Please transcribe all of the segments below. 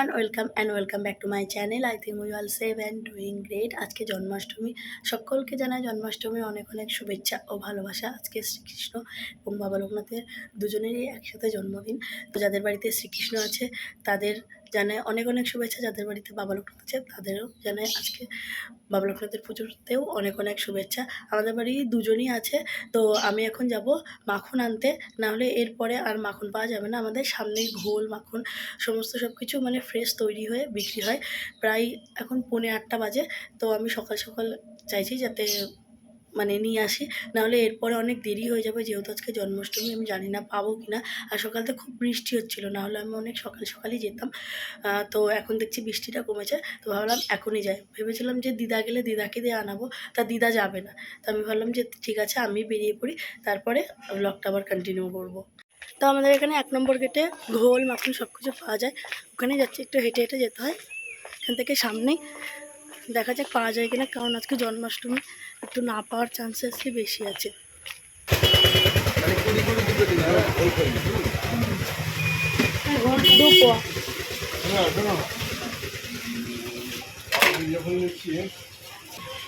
everyone, welcome and welcome back to my channel. I think we all safe and doing great. আজকে জন্মাষ্টমী, সকলকে জানাই জন্মাষ্টমীর অনেক অনেক শুভেচ্ছা ও ভালোবাসা। আজকে শ্রীকৃষ্ণ এবং বাবা লোকনাথের দুজনেরই একসাথে জন্মদিন। তো যাদের বাড়িতে শ্রীকৃষ্ণ আছে তাদের জানাই অনেক অনেক শুভেচ্ছা, যাদের বাড়িতে বাবা লোকনাথ আছে তাদেরও জানাই আজকে বাবা লোকনাথের পুজোতেও অনেক অনেক শুভেচ্ছা। আমাদের বাড়ি দুজনই আছে, তো আমি এখন যাব মাখন আনতে, নাহলে এরপরে আর মাখন পাওয়া যাবে না। আমাদের সামনেই ঘোল মাখন সমস্ত সব কিছু মানে ফ্রেশ তৈরি হয়ে বিক্রি হয়। প্রায় এখন 7:45 বাজে, তো আমি সকাল সকাল চাইছি যাতে মানে নিয়ে আসি, নাহলে এরপরে অনেক দেরি হয়ে যাবে। যেহেতু আজকে জন্মাষ্টমী, আমি জানি না পাবো কি না। আর সকালতে খুব বৃষ্টি হচ্ছিলো, নাহলে আমি অনেক সকাল সকালই যেতাম। তো এখন দেখছি বৃষ্টিটা কমেছে, তো ভাবলাম এখনই যাই। ভেবেছিলাম যে দিদা গেলে দিদাকে দিয়ে আনাবো, তা দিদা যাবে না। তো আমি ভাবলাম যে ঠিক আছে, আমি বেরিয়ে পড়ি, তারপরে ব্লগটা আবার কন্টিনিউ করবো। তো আমাদের এখানে 1 নম্বর গেটে ঘোল মাখন সব কিছু পাওয়া যায়, ওখানে যাচ্ছি। একটু হেঁটে হেঁটে যেতে হয় এখান থেকে সামনেই, দেখা যাক পাওয়া যায় কিনা, কারণ আজকে জন্মাষ্টমী, একটু না পাওয়ার চান্সেসই বেশি আছে।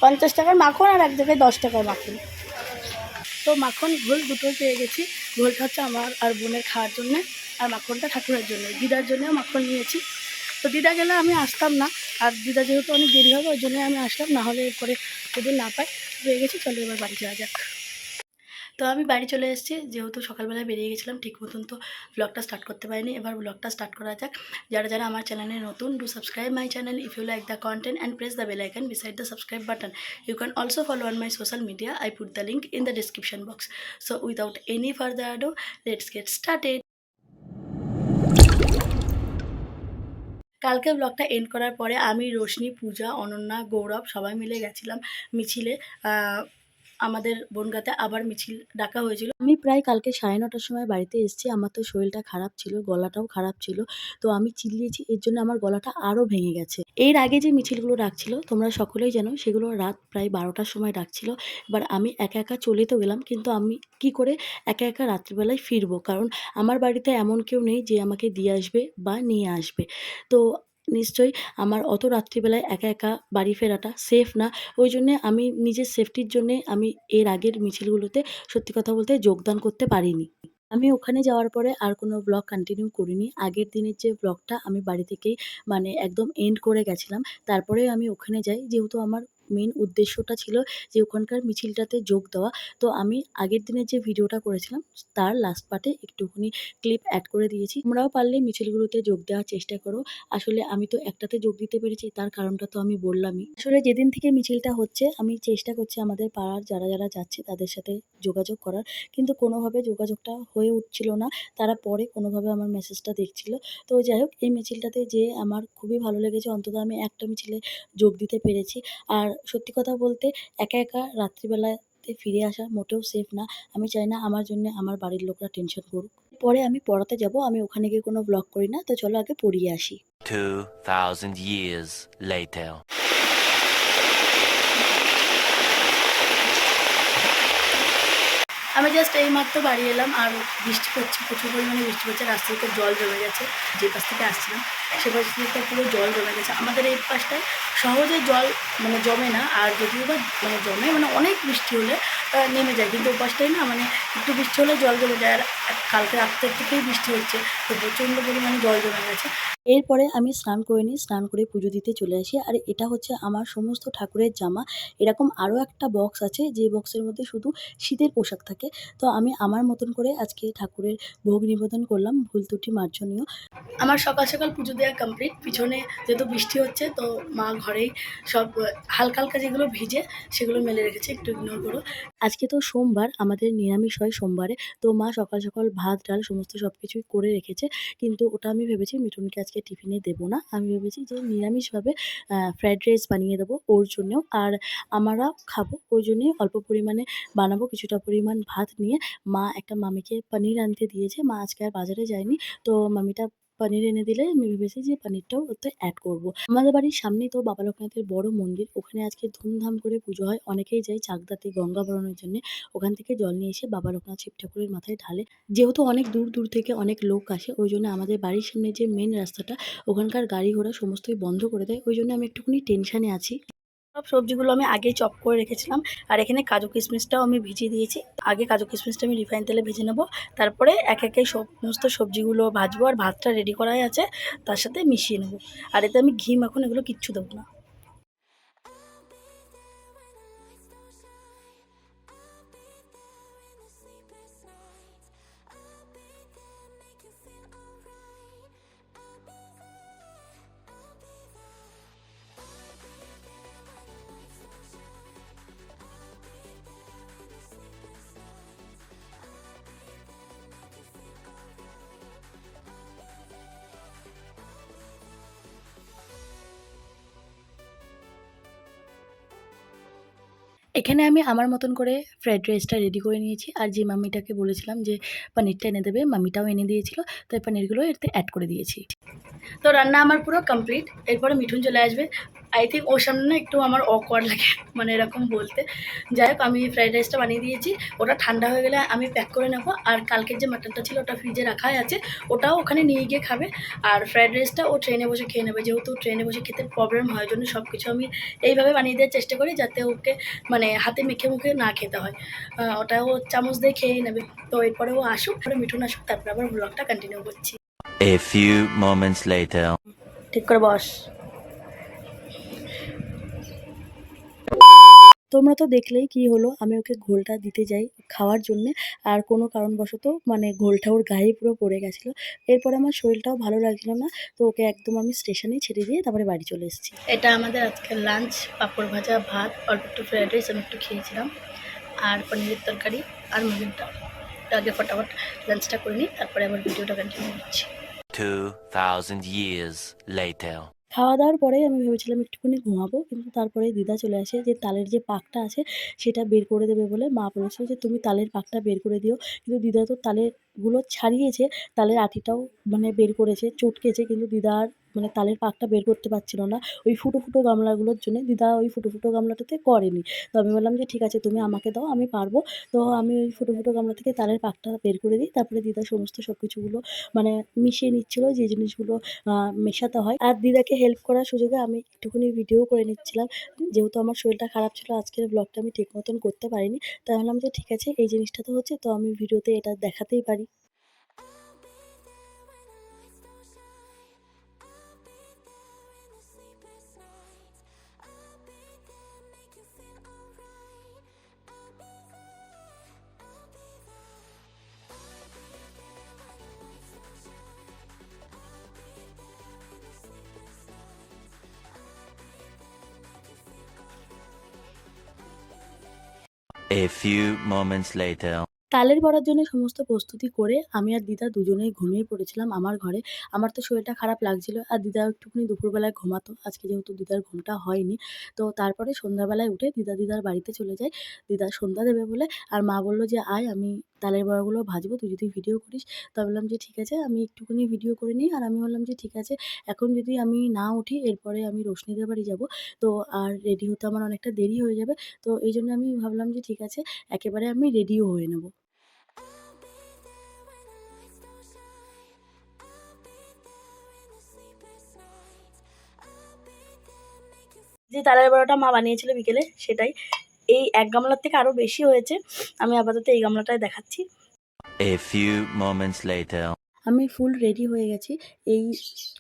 পঞ্চাশ টাকার মাখন আর এক জায়গায় 10 টাকার মাখন। তো মাখন ঘোল দুটোই পেয়ে গেছি। ঘোলটা হচ্ছে আমার আর বোনের খাওয়ার জন্যে, আর মাখনটা ঠাকুরের জন্য। দিদার জন্যেও মাখন নিয়েছি। তো দিদা গেলে আমি আসতাম না, আর দিদা যেহেতু অনেক দেরি হবে ওই জন্যই আমি আসলাম, না হলে এরপরে যদি না পাই পেয়ে গেছি। চলো এবার বাড়ি যাওয়া যাক। তো আমি বাড়ি চলে এসেছি, যেহেতু সকালবেলায় বেরিয়ে গেছিলাম, ঠিক মতন তো ব্লগটা স্টার্ট করতে পারিনি। এবার ব্লগটা স্টার্ট করা যাক। যারা যারা আমার চ্যানেলে নতুন, do subscribe my channel if you like the content and press the bell icon beside the subscribe button. You can also follow on my social media. I put the link in the description box. So without any further ado, let's get started. কালকে ব্লগটা and করার পরে আমি, রোশনি, পূজা, অনন্যা, গৌরব সবাই মিলে গেছিলাম মিছিলে। আমাদের বনগাঁতে আবার মিছিল ডাকা হয়েছিল। আমি প্রায় কালকে 9:30টার সময় বাড়িতে এসেছি। আমার তো শরীরটা খারাপ ছিল, গলাটাও খারাপ ছিল, তো আমি চিল্লিয়েছি, এর জন্য আমার গলাটা আরও ভেঙে গেছে। এর আগে যে মিছিলগুলো ডাকছিল তোমরা সকলেই জানো, সেগুলো রাত প্রায় 12টার সময় ডাকছিল। এবার আমি একা একা চলে তো গেলাম, কিন্তু আমি কি করে একা একা রাত্রিবেলায় ফিরবো, কারণ আমার বাড়িতে এমন কেউ নেই যে আমাকে দিয়ে আসবে বা নিয়ে আসবে। তো নিশ্চয়ই আমার অত রাত্রিবেলায় একা একা বাড়ি ফেরাটা সেফ না। ওই জন্যে আমি নিজের সেফটির জন্যে আমি এর আগের মিছিলগুলোতে সত্যি কথা বলতে যোগদান করতে পারিনি। আমি ওখানে যাওয়ার পরে আর কোনো ব্লগ কন্টিনিউ করিনি। আগের দিনের যে ব্লগটা আমি বাড়ি থেকেই মানে একদম এন্ড করে গেছিলাম। তারপরে আমি ওখানে যাই, যেহেতু আমার মেন উদ্দেশ্যটা ছিল যে ওখানকার মিছিলটাতে যোগ দেওয়া। তো আমি আগের দিনের যে ভিডিওটা করেছিলাম তার লাস্ট পার্টে একটুখানি ক্লিপ অ্যাড করে দিয়েছি। তোমরাও পারলে মিছিলগুলোতে যোগ দেওয়ার চেষ্টা করো। আসলে আমি তো একটাতে যোগ দিতে পেরেছি, তার কারণটা তো আমি বললামই। আসলে যেদিন থেকে মিছিলটা হচ্ছে আমি চেষ্টা করছি আমাদের পাড়ার যারা যারা যাচ্ছে তাদের সাথে যোগাযোগ করার, কিন্তু কোনোভাবে যোগাযোগটা হয়ে উঠছিল না। তারা পরে কোনোভাবে আমার মেসেজটা দেখছিল। তো যাই হোক, এই মিছিলটাতে যেয়ে আমার খুবই ভালো লেগেছে। অন্তত আমি একটা মিছিলে যোগ দিতে পেরেছি। আর সত্যি কথা বলতে একা একা রাত্রিবেলাতে ফিরে আসা মোটেও সেফ না। আমি চাই না আমার জন্যে আমার বাড়ির লোকরা টেনশন করুক। পরে আমি পড়াতে যাব, আমি ওখানে গিয়ে কোনো ব্লগ করি না। তো চলো আগে পড়িয়ে আসি। 2000 years later. আমি জাস্ট এইমাত্র বাড়ি এলাম, আর বৃষ্টি পড়ছে, প্রচুর পরিমাণে বৃষ্টি পড়ছে। রাস্তাতে জল জমে গেছে, যে পাশ থেকে আসছিলাম সে পাশ থেকে পুরো জল জমে গেছে। আমাদের এই পাশটায় সহজে জল মানে জমে না, আর যদিও বা মানে জমে মানে অনেক বৃষ্টি হলে নেমে যায়, কিন্তু ও পাশটায় না মানে একটু বৃষ্টি হলে জল জমে যায়। আর কালকে রাত্রের থেকেই বৃষ্টি হচ্ছে, তো প্রচণ্ড পরিমাণে জল জমে গেছে। এরপরে আমি স্নান করে নিই, স্নান করে পুজো দিতে চলে আসি। আর এটা হচ্ছে আমার সমস্ত ঠাকুরের জামা। এরকম আরও একটা বক্স আছে, যে বক্সের মধ্যে শুধু শীতের পোশাক থাকে। তো আমি আমার মতন করে আজকে ঠাকুরের ভোগ নিবেদন করলাম, ভুল ত্রুটি মার্জনীয়। আমার সকাল সকাল পুজো দেওয়া কমপ্লিট। পিছনে যেহেতু বৃষ্টি হচ্ছে, তো মা ঘরেই সব হালকা হালকা যেগুলো ভিজে সেগুলো মেলে রেখেছে, একটু ইগনোর করো। আজকে তো সোমবার, আমাদের নিরামিষ হয় সোমবারে। তো মা সকাল সকাল ভাত ডাল সমস্ত সব কিছুই করে রেখেছে, কিন্তু ওটা আমি ভেবেছি মিঠুনকে আজকে টিফিনে দেবো না। আমি ভেবেছি যে নিরামিষভাবে ফ্রায়েড রাইস বানিয়ে দেবো ওর জন্যেও, আর আমরা খাবো ওই জন্যেই অল্প পরিমাণে বানাবো। কিছুটা পরিমাণ ভাত নিয়ে মা একটা মামিকে পনির আনতে দিয়েছে। মা আজকে আর বাজারে যায়নি, তো মামিটা পনির এনে দিলে আমি ভেবেছি যে পনিরটাও ওতে অ্যাড করব। আমাদের বাড়ির সামনেই তো বাবা লোকনাথের বড় মন্দির। ওখানে আজকে ধুমধাম করে পুজো হয়। অনেকেই যায় চাকদাতে গঙ্গা ভরানোর জন্যে। ওখান থেকে জল নিয়ে এসে বাবা লোকনাথ শিব ঠাকুরের মাথায় ঢালে। যেহেতু অনেক দূর, দূর থেকে অনেক লোক আসে, ওইজন্য আমাদের বাড়ির সামনে যে মেইন রাস্তাটা, ওখানকার গাড়ি ঘোড়া সমস্তই বন্ধ করে দেয়। ওইজন্য আমি একটুখানি টেনশনে আছি। সব সবজিগুলো আমি আগেই চপ করে রেখেছিলাম। আর এখানে কাজু কিশমিশটাও আমি ভিজিয়ে দিয়েছি। আগে কাজু কিশমিশটা আমি রিফাইন তেলে ভেজে নেব। তারপরে একে, একে সমস্ত সবজিগুলো ভাজবো। আর ভাতটা রেডি করাই আছে, তার সাথে মিশিয়ে নেব। আর এতে আমি ঘি মাখন এগুলো কিচ্ছু দেবো না। এখানে আমি আমার মতন করে ফ্রাইড রাইসটা রেডি করে নিয়েছি। আর যে মাম্মিটাকে বলেছিলাম যে পনিরটা এনে দেবে, মাম্মিটাও এনে দিয়েছিল। তাই পনিরগুলো এতে অ্যাড করে দিয়েছি। তো রান্না আমার পুরো কমপ্লিট। এরপরে মিঠুন চলে আসবে। আই থিঙ্ক ওর সামনে না একটু আমার অকওয়ার্ড লাগে, মানে এরকম বলতে। যাই হোক, আমি ফ্রাইড রাইসটা বানিয়ে দিয়েছি। ওটা ঠান্ডা হয়ে গেলে আমি প্যাক করে নেবো। আর কালকের যে মাটনটা ছিল ওটা ফ্রিজে রাখাই আছে, ওটাও ওখানে নিয়ে গিয়ে খাবে। আর ফ্রাইড রাইসটা ও ট্রেনে বসে খেয়ে নেবে, যেহেতু ট্রেনে বসে খেতে প্রবলেম হয়, জন্য সব কিছু আমি এইভাবে বানিয়ে দেওয়ার চেষ্টা করি, যাতে ওকে মানে হাতে মেখে মুখে না খেতে হয়। ওটা ও চামচ দিয়ে খেয়েই নেবে। তো এরপরে ও আসুক, পরে মিঠুন আসুক, তারপরে আবার ব্লগটা কন্টিনিউ করছি। A few moments later. ঠিক করে বস। তোমরা তো দেখলেই কি হলো, আমি ওকে ঘোলটা দিতে যাই খাওয়ার জন্যে। আর কোনো কারণবশত মানে ঘোলটা ওর গায়ে পুরো পড়ে গেছিলো। এরপরে আমার শরীরটাও ভালো লাগছিল না, তো ওকে একদম আমি স্টেশনেই ছেড়ে দিয়ে তারপরে বাড়ি চলে এসেছি। এটা আমাদের আজকের লাঞ্চ। পাঁপড় ভাজা, ভাত, অল্প একটু ফ্রাইড রাইস আমি একটু খেয়েছিলাম, আর পনিরের তরকারি আর মুগের ডাল। তো আগে ফটাফট লাঞ্চটা করে নিই, তারপরে আবার ভিডিওটা কন্টিনিউ করছি। 2000 years later. খাওয়া দাওয়ার পরে আমি ভেবেছিলাম একটুখানি ঘুমাবো, কিন্তু তারপরে দিদা চলে আসে যে তালের যে পাকটা আছে সেটা বের করে দেবে বলে। মা বলেছিল যে তুমি তালের পাকটা বের করে দিও, কিন্তু দিদা তো তালেরগুলো ছাড়িয়েছে, তালের আটিটাও মানে বের করেছে, চটকেছে, কিন্তু দিদা আর মানে তালের পাকটা বের করতে পারছিল না ওই ফুটো ফুটো গামলাগুলোর জন্য। দিদা ওই ফুটো ফুটো গামলাটাতে করেনি। তো আমি বললাম যে ঠিক আছে তুমি আমাকে দাও, আমি পারবো। তো আমি ওই ফুটো ফুটো গামলা থেকে তালের পাকটা বের করে দিই। তারপরে দিদা সমস্ত সব কিছুগুলো মানে মিশিয়ে নিচ্ছিল, যে জিনিসগুলো মেশাতে হয়। আর দিদাকে হেল্প করার সুযোগে আমি একটুখানি ভিডিও করে নিচ্ছিলাম। যেহেতু আমার শরীরটা খারাপ ছিল, আজকের ব্লগটা আমি ঠিক মতন করতে পারিনি। তাই ভাবলাম যে ঠিক আছে, এই জিনিসটা তো হচ্ছে, তো আমি ভিডিওতে এটা দেখাতেই পারি। A few moments later. তালের বড়ার জন্য সমস্ত প্রস্তুতি করে আমি আর দিদা দুজনেই ঘুমিয়ে পড়েছিলাম আমার ঘরে। আমার তো শরীরটা খারাপ লাগছিল, আর দিদা একটুখানি দুপুরবেলায় ঘুমাতো। আজকে যেহেতু দিদার ঘুমটা হয়নি, তো তারপরে সন্ধ্যাবেলায় উঠে দিদার বাড়িতে চলে যাই। দিদা সন্ধ্যা দেবে বলে। আর মা বলল যে, "আয়, আমি তালের বড়াগুলো ভাজবো, তুই যদি ভিডিও করিস।" তো আমি বললাম যে, "ঠিক আছে, আমি একটুখানি ভিডিও করে নিই।" আর আমি বললাম যে, "ঠিক আছে, এখন যদি আমি না উঠি, এরপরে আমি রোশনিদের বাড়ি যাব। তো আর রেডি হতে আমার অনেকটা দেরি হয়ে যাবে। তো এইজন্য আমি ভাবলাম যে ঠিক আছে, একেবারে আমি রেডিও হয়ে নেব।" যে তালের বড়াটা মা বানিয়েছিল বিকেলে, সেটাই। এই ১ গামলার থেকে আরও বেশি হয়েছে। আমি আপাতত এই গামলাটায় দেখাচ্ছি। A few moments later. আমি ফুল রেডি হয়ে গেছি। এই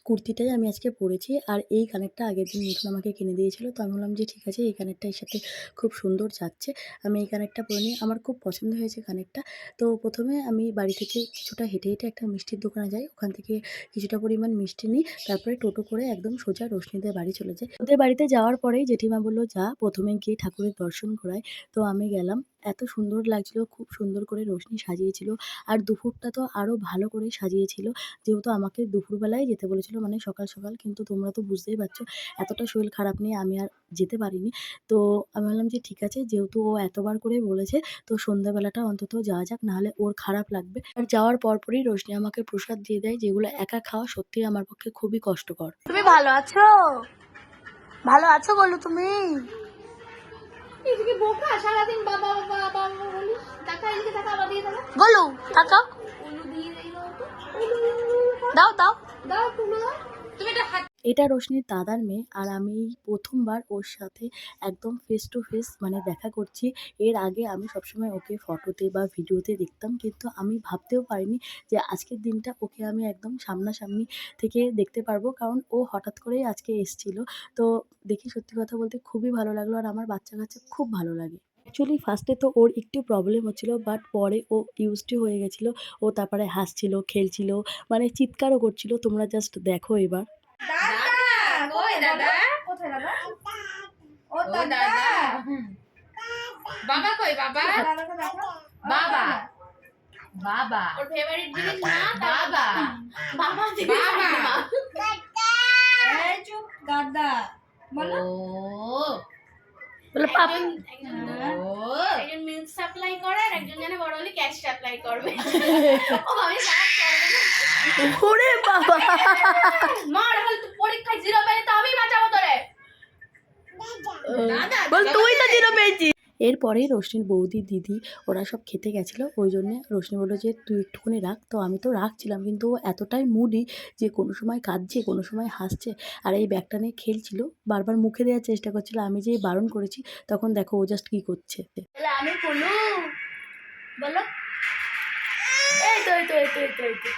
কুর্তিটাই আমি আজকে পরেছি। আর এই কানেরটা আগের দিন মিঠুন আমাকে কিনে দিয়েছিল। তো আমি বললাম যে ঠিক আছে, এই কানেরটা এর সাথে খুব সুন্দর যাচ্ছে। আমি এই কানেরটা পরে নিই। আমার খুব পছন্দ হয়েছে কানেরটা। তো ১ম এ আমি বাড়ি থেকে কিছুটা হেঁটে, হেঁটে একটা মিষ্টির দোকানে যাই। ওখান থেকে কিছুটা পরিমাণ মিষ্টি নিই। তারপরে টোটো করে একদম সোজা রোশনিদের বাড়ি চলে যাই। ওদের বাড়িতে যাওয়ার পরেই জেঠিমা বলল, "যা, ১ম এ গিয়ে ঠাকুরের দর্শন করায়।" তো আমি গেলাম। এত সুন্দর লাগছিল, খুব সুন্দর করে রোশনি সাজিয়েছিল। আর দুপুরটা তো আরও ভালো করে সাজিয়েছিল, যেহেতু আমাকে দুপুরবেলায় যেতে বলেছিল, মানে সকাল সকাল। কিন্তু তোমরা তো বুঝতেই পারছো এতটা শরীর খারাপ নিয়ে আমি আর যেতে পারিনি। তো আমি ভাবলাম যে ঠিক আছে, যেহেতু ও এতবার করে বলেছে, তো সন্ধ্যাবেলাটা অন্তত যাওয়া যাক, নাহলে ওর খারাপ লাগবে। আর যাওয়ার পরপরই রোশনি আমাকে প্রসাদ দিয়ে দেয়, যেগুলো একা খাওয়া সত্যিই আমার পক্ষে খুবই কষ্টকর। তুমি ভালো আছো? ভালো আছো বলো তুমি? এদিকে বোকা সারাদিন বাবা বাবা বাবা বলিস টাকা এদিকে টাকা আবার দিয়ে দাও বলো তাকাও, উলু দিয়ে দাও তো দাও দাও। দাও তুলো দাও তুমি এটা হাত এটা রোশনির দাদার মেয়ে, আর আমি প্রথমবার ওর সাথে একদম ফেস টু ফেস মানে দেখা করছি। এর আগে আমি সবসময় ওকে ফটোতে বা ভিডিওতে দেখতাম, কিন্তু আমি ভাবতেও পারিনি যে আজকের দিনটা ওকে আমি একদম সামনাসামনি থেকে দেখতে পারবো, কারণ ও হঠাৎ করেই আজকে এসেছিল। তো দেখি সত্যি কথা বলতে খুবই ভালো লাগলো, আর আমার বাচ্চা কাচ্চা খুব ভালো লাগে। অ্যাকচুয়ালি ফার্স্টে তো ওর একটু প্রবলেম হচ্ছিল, বাট পরে ও ইউজড টু হয়ে গেছিলো। ও তারপরে হাসছিল, খেলছিল, মানে চিৎকারও করছিল। তোমরা জাস্ট দেখো এবার। কই দাদা কোথায় দাদা ও দাদা বাবা কই বাবা দাদাকে দেখো বাবা বাবা ওর ফেভারিট জিনিস না বাবা বাবা বাবা এই চুপ গাদা বলো বলে পাপ একজন মিল্ক সাপ্লাই করে আর একজন জানে বড় হলে ক্যাশ সাপ্লাই করবে ও আমি সাপ করবে না ওরে বাবা, মার বল তুই পরীক্ষায় জিরো পেলে তো আমি বাঁচাবো তোরে দাদা বল তুই তো জিরো পেয়েছিস। এরপরেই রোশনির বৌদি, দিদি ওরা সব খেতে গেছিলো, ওই জন্যে রোশনি বললো যে তুই একটুখানি রাখ। তো আমি তো রাখছিলাম, কিন্তু ও এতটাই মুডি যে কোনো সময় কাঁদছে, কোনো সময় হাসছে, আর এই ব্যাগটা নিয়ে খেলছিল, বারবার মুখে দেওয়ার চেষ্টা করছিল। আমি যেই বারণ করেছি, তখন দেখো ও জাস্ট কী করছে। তাহলে আমি বলু বলো এই তো এই তো এই তো এই তো এই তো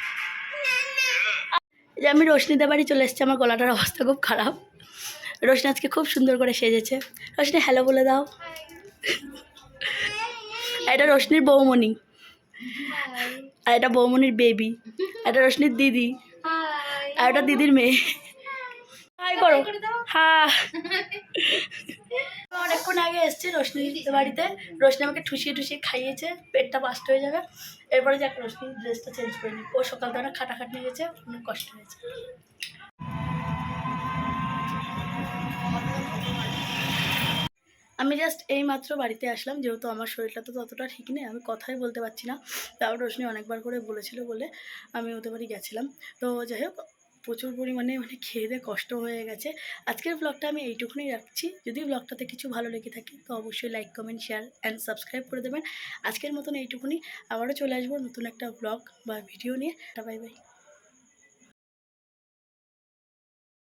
এই যে আমি রোশনিদের বাড়ি চলে এসেছি, আমার গলাটার অবস্থা খুব খারাপ। রোশনি আজকে খুব সুন্দর করে সেজেছে। রোশনি হ্যালো বলে দাও। এটা রোশনির বৌমণি, আর এটা বৌমণির বেবি, এটা রোশনির দিদি, হাই আর এটা দিদির মেয়ে। হাই করো। হ্যাঁ, অনেকক্ষণ আগে এসছে রোশনির বাড়িতে। রোশনি আমাকে ঠুসিয়ে ঠুসিয়ে খাইয়েছে, পেটটা বাস্ট হয়ে যাবে। এরপরে যাক রোশনি ড্রেসটা চেঞ্জ করে নি, ও সকাল থেকে অনেক খাটাখাটনি গেছে, অনেক কষ্ট হয়েছে। আমি জাস্ট এইমাত্র বাড়িতে আসলাম, যেহেতু আমার শরীরটা তো ততটা ঠিক নেই, আমি কথাই বলতে পারছি না। তাও রোশনি অনেকবার করে বলেছিল বলে আমি ওদের বাড়ি গেছিলাম। তো যাই হোক, প্রচুর পরিমাণে মানে খেয়ে দিয়ে কষ্ট হয়ে গেছে। আজকের ব্লগটা আমি এইটুকুনি রাখছি। যদি ব্লগটাতে কিছু ভালো লেগে থাকে তো অবশ্যই like, comment, share and subscribe করে দেবেন। আজকের মতন এইটুকুনি, আবারও চলে আসবো নতুন একটা ব্লগ বা ভিডিও নিয়ে। Bye bye.